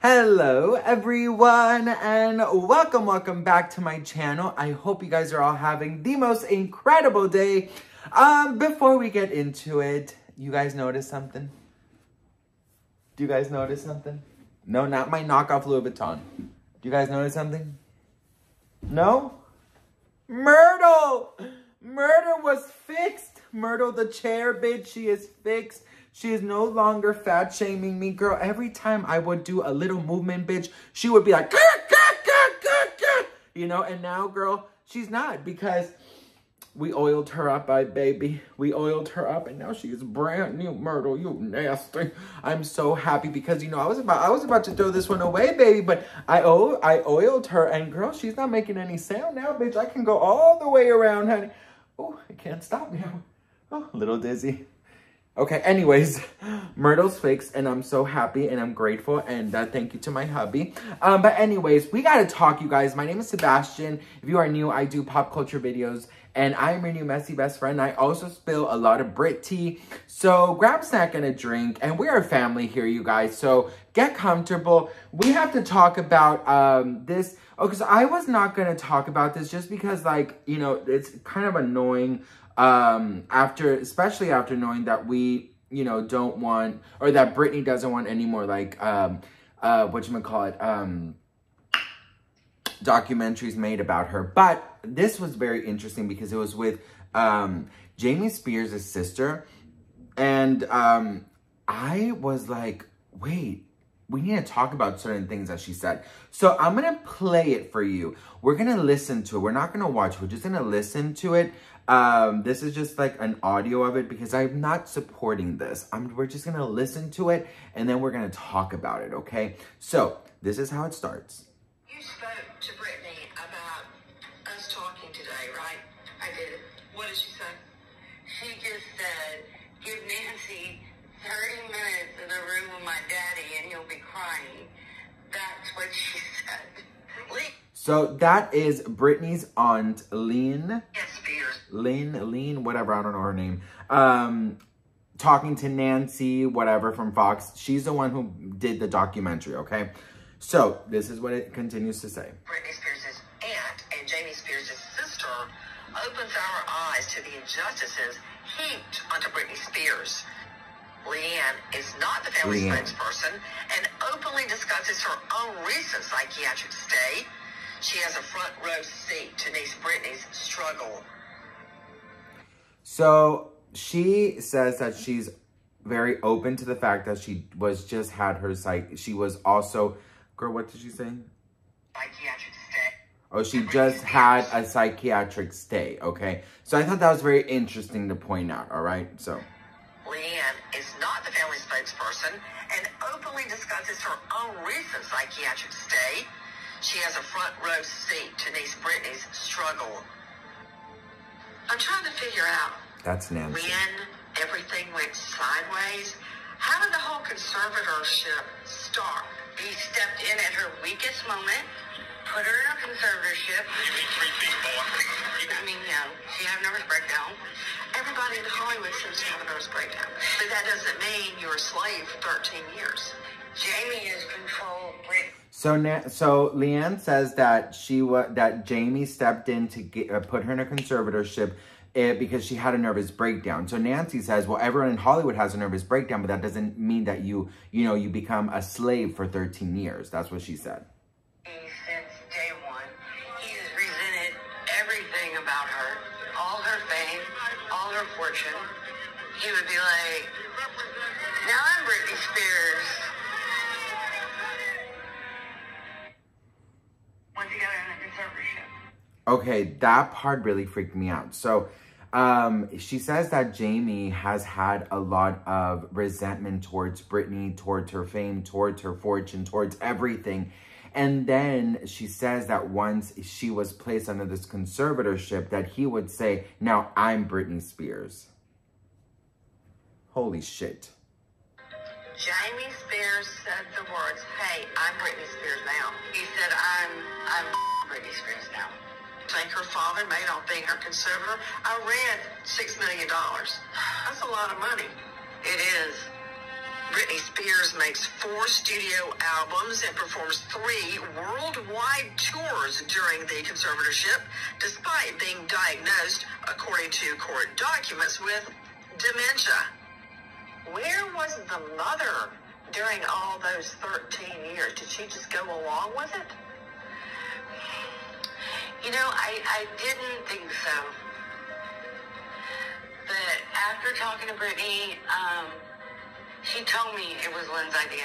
Hello everyone and welcome back to my channel. I hope you guys are all having the most incredible day. Before we get into it, you guys notice something? Do you guys notice something? No, not my knockoff Louis Vuitton. Do you guys notice something? No? Myrtle! Myrtle was fixed. Myrtle the chair bitch, she is fixed. She is no longer fat shaming me, girl. Every time I would do a little movement, bitch, she would be like, gah, gah, gah, gah, gah. You know, and now, girl, she's not because we oiled her up, baby. We oiled her up, and now she is brand new. Myrtle, you nasty. I'm so happy because, you know, I was about to throw this one away, baby, but I oiled her, and girl, she's not making any sound now, bitch. I can go all the way around, honey. Oh, I can't stop now. Oh, a little dizzy. Okay, anyways, Myrtle's fixed, and I'm so happy, and I'm grateful, and thank you to my hubby. But anyways, we gotta talk, you guys. My name is Sebastian. If you are new, I do pop culture videos, and I'm your new messy best friend. I also spill a lot of Brit tea, so grab a snack and a drink, and we're a family here, you guys, so get comfortable. We have to talk about this. Oh, because I was not gonna talk about this just because, like, you know, it's kind of annoying. Especially after knowing that we, you know, don't want, or that Britney doesn't want any more, like, whatchamacallit, documentaries made about her. But this was very interesting because it was with, Jamie Spears' sister. And, I was like, wait, we need to talk about certain things that she said. So I'm going to play it for you. We're going to listen to it. We're not going to watch it. We're just going to listen to it. This is just like an audio of it because I'm not supporting this. We're just going to listen to it and then we're going to talk about it, okay? So this is how it starts. You spoke to Britney about us talking today, right? I did. What did she say? She just said, give Nancy 30 minutes in the room with my daddy and he'll be crying. That's what she said. So that is Britney's aunt, Lean. Yes, Spears. Lean, whatever, I don't know her name. Talking to Nancy, whatever, from Fox. She's the one who did the documentary, okay? So this is what it continues to say. Britney Spears' aunt and Jamie Spears' sister opens our eyes to the injustices heaped onto Britney Spears. Leanne is not the family spokesperson and openly discusses her own recent psychiatric stay. She has a front row seat to niece Britney's struggle. So she says that she's very open to the fact that she was just had her she was also, girl, what did she say? Psychiatric stay. Oh, she just had a psychiatric stay, okay? So I thought that was very interesting to point out, all right? So Leanne is not the family spokesperson and openly discusses her own recent psychiatric stay. She has a front row seat to niece Britney's struggle. I'm trying to figure out. That's Nancy. When everything went sideways, how did the whole conservatorship start? He stepped in at her weakest moment, put her in a conservatorship. You mean 3 people? I mean, you know, she had a nervous breakdown. Everybody in Hollywood seems to have a nervous breakdown. But that doesn't mean you're a slave for 13 years. Jamie is controlled Britney. So Leanne says that that Jamie stepped in to put her in a conservatorship because she had a nervous breakdown. So Nancy says, well, everyone in Hollywood has a nervous breakdown, but that doesn't mean that you become a slave for 13 years. That's what she said. Since day one, he has resented everything about her, all her fame, all her fortune. He would be like, now I'm Britney Spears. Once he got her in the conservatorship. Okay, that part really freaked me out. So she says that Jamie has had a lot of resentment towards Britney, towards her fame, towards her fortune, towards everything. And then she says that once she was placed under this conservatorship, that he would say, now I'm Britney Spears. Holy shit. Jamie Spears said the words, hey, I'm Britney Spears now. He said, I'm Britney Spears now. I think her father made on being her conservator. I read $6 million. That's a lot of money. It is. Britney Spears makes 4 studio albums and performs 3 worldwide tours during the conservatorship, despite being diagnosed, according to court documents, with dementia. Where was the mother during all those 13 years? Did she just go along with it? You know, I didn't think so. But after talking to Britney, she told me it was Lynn's idea.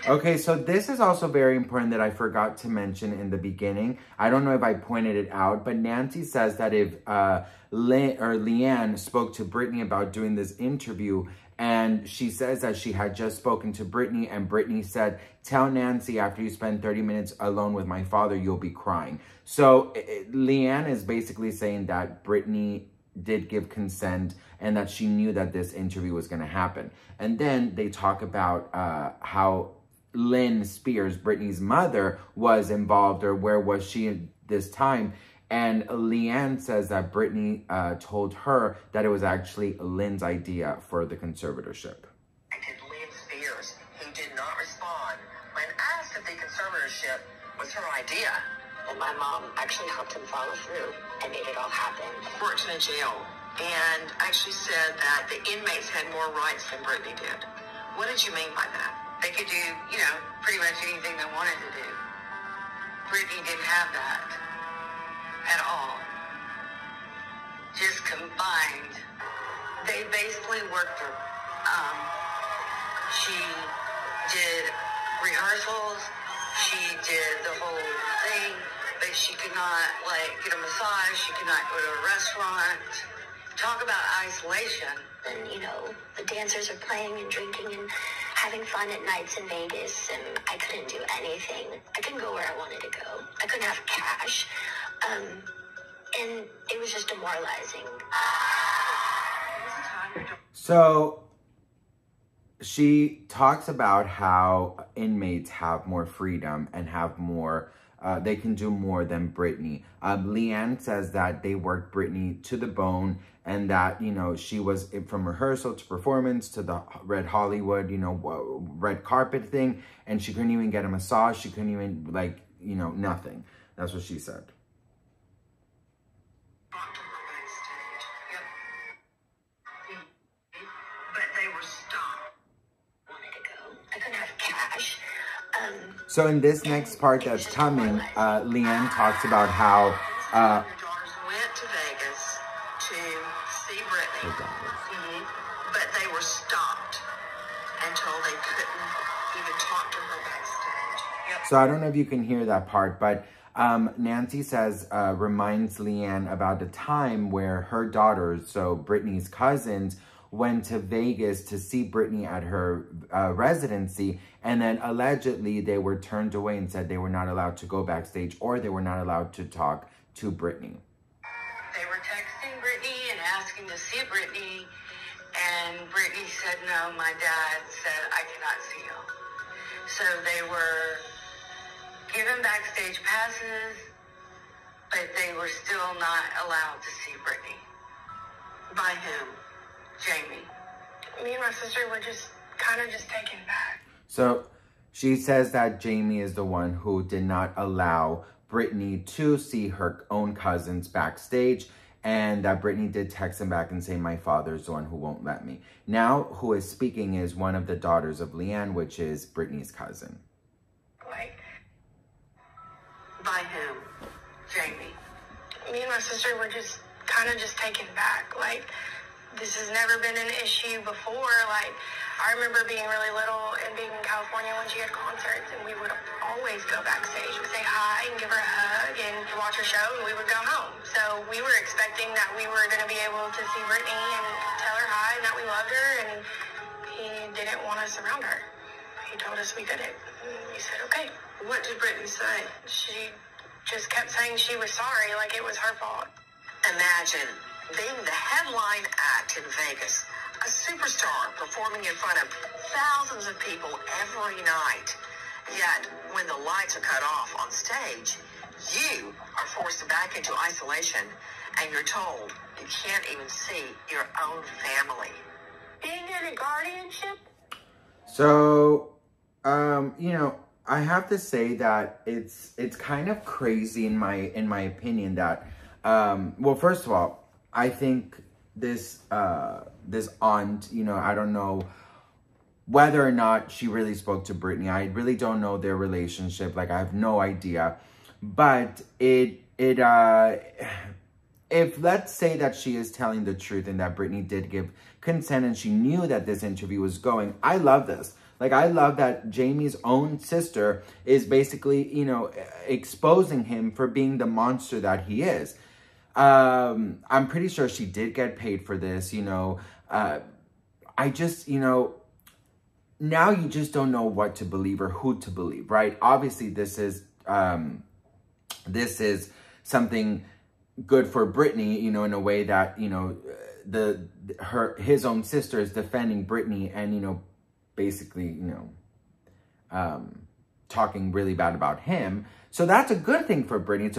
Okay, so this is also very important that I forgot to mention in the beginning. I don't know if I pointed it out, but Nancy says that if Leanne spoke to Britney about doing this interview, and she says that she had just spoken to Britney, and Britney said, tell Nancy after you spend 30 minutes alone with my father, you'll be crying. So Leanne is basically saying that Britney did give consent and that she knew that this interview was going to happen. And then they talk about how Lynn Spears, Britney's mother, was involved, or where was she at this time. And Leanne says that Britney told her that it was actually Lynn's idea for the conservatorship. Lynn Spears, who did not respond when asked if the conservatorship was her idea. And my mom actually helped him follow through and made it all happen. Worked in a jail and actually said that the inmates had more rights than Britney did. What did you mean by that? They could do, you know, pretty much anything they wanted to do. Britney didn't have that at all. Just combined. They basically worked her. She did rehearsals. She did the whole thing, but she could not, like, get a massage. She could not go to a restaurant. Talk about isolation. And, you know, the dancers are playing and drinking and having fun at nights in Vegas, and I couldn't do anything. I couldn't go where I wanted to go. I couldn't have cash. And it was just demoralizing. So she talks about how inmates have more freedom and have more, they can do more than Britney. Leanne says that they worked Britney to the bone, and that, you know, she was from rehearsal to performance to the Red Hollywood, you know, red carpet thing, and she couldn't even get a massage. She couldn't even, like, you know, nothing. That's what she said. So in this next part that's coming, Leanne talks about how her daughters went to Vegas to see Britney, but they were stopped and told they couldn't even talk to her backstage. So I don't know if you can hear that part, but Nancy says, reminds Leanne about the time where her daughters, so Britney's cousins, went to Vegas to see Britney at her residency, and then allegedly they were turned away and said they were not allowed to go backstage, or they were not allowed to talk to Britney. They were texting Britney and asking to see Britney, and Britney said, no, my dad said I cannot see you. So they were given backstage passes, but they were still not allowed to see Britney. By whom? Jamie. Me and my sister were just kind of just taken back. So she says that Jamie is the one who did not allow Britney to see her own cousins backstage, and that Britney did text him back and say, my father's the one who won't let me. Now, who is speaking is one of the daughters of Leanne, which is Britney's cousin. Like, by whom? Jamie. Me and my sister were just kind of just taken back. Like, this has never been an issue before. Like, I remember being really little and being in California when she had concerts, and we would always go backstage. We'd say hi and give her a hug and watch her show, and we would go home. So we were expecting that we were going to be able to see Britney and tell her hi and that we loved her, and he didn't want us around her. He told us we couldn't. And we said, okay. What did Britney say? She just kept saying she was sorry, like it was her fault. Imagine being the headline act in Vegas, a superstar performing in front of thousands of people every night. Yet, when the lights are cut off on stage, you are forced back into isolation, and you're told you can't even see your own family. Being in a guardianship So, you know, I have to say that it's kind of crazy in my opinion that, well, first of all, I think this aunt, you know, I don't know whether or not she really spoke to Britney. I really don't know their relationship. Like, I have no idea. But if let's say that she is telling the truth and that Britney did give consent and she knew that this interview was going, I love this. Like, I love that Jamie's own sister is basically, you know, exposing him for being the monster that he is. I'm pretty sure she did get paid for this, you know. I just, you know, now you just don't know what to believe or who to believe, right? Obviously, this is something good for Britney, you know, in a way that, you know, his own sister is defending Britney and, you know, basically, you know, talking really bad about him. So that's a good thing for Britney.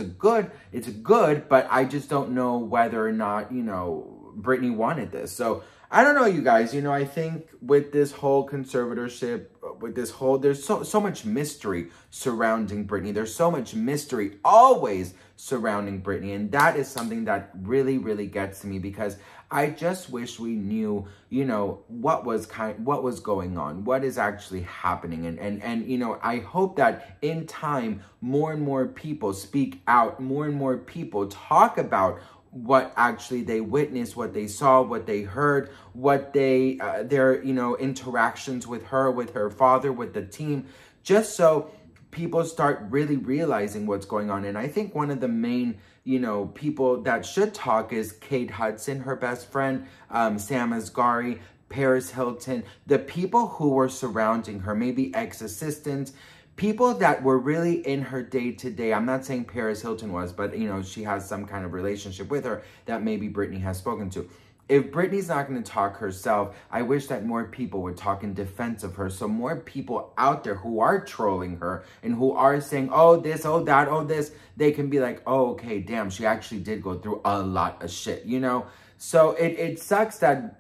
It's good, but I just don't know whether or not, you know, Britney wanted this. So I don't know, you guys, you know, I think with this whole conservatorship, with this whole, there's so much mystery surrounding Britney. There's so much mystery always surrounding Britney. And that is something that really, really gets to me, because I just wish we knew, you know, what was going on, what is actually happening. And you know, I hope that in time, more and more people speak out, more and more people talk about what actually they witnessed, what they saw, what they heard, what their, you know, interactions with her father, with the team, just so people start really realizing what's going on. And I think one of the main, you know, people that should talk is Kate Hudson, her best friend, Sam Asghari, Paris Hilton, the people who were surrounding her, maybe ex-assistants, people that were really in her day-to-day. I'm not saying Paris Hilton was, but, you know, she has some kind of relationship with her that maybe Britney has spoken to. If Britney's not going to talk herself, I wish that more people would talk in defense of her. So more people out there who are trolling her and who are saying, oh, this, oh, that, oh, this, they can be like, oh, okay, damn, she actually did go through a lot of shit, you know? So it sucks that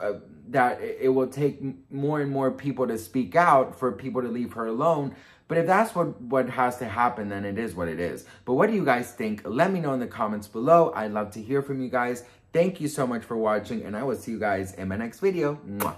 that it will take more and more people to speak out for people to leave her alone. But if that's what has to happen, then it is what it is. But what do you guys think? Let me know in the comments below. I'd love to hear from you guys. Thank you so much for watching, and I will see you guys in my next video. Mwah.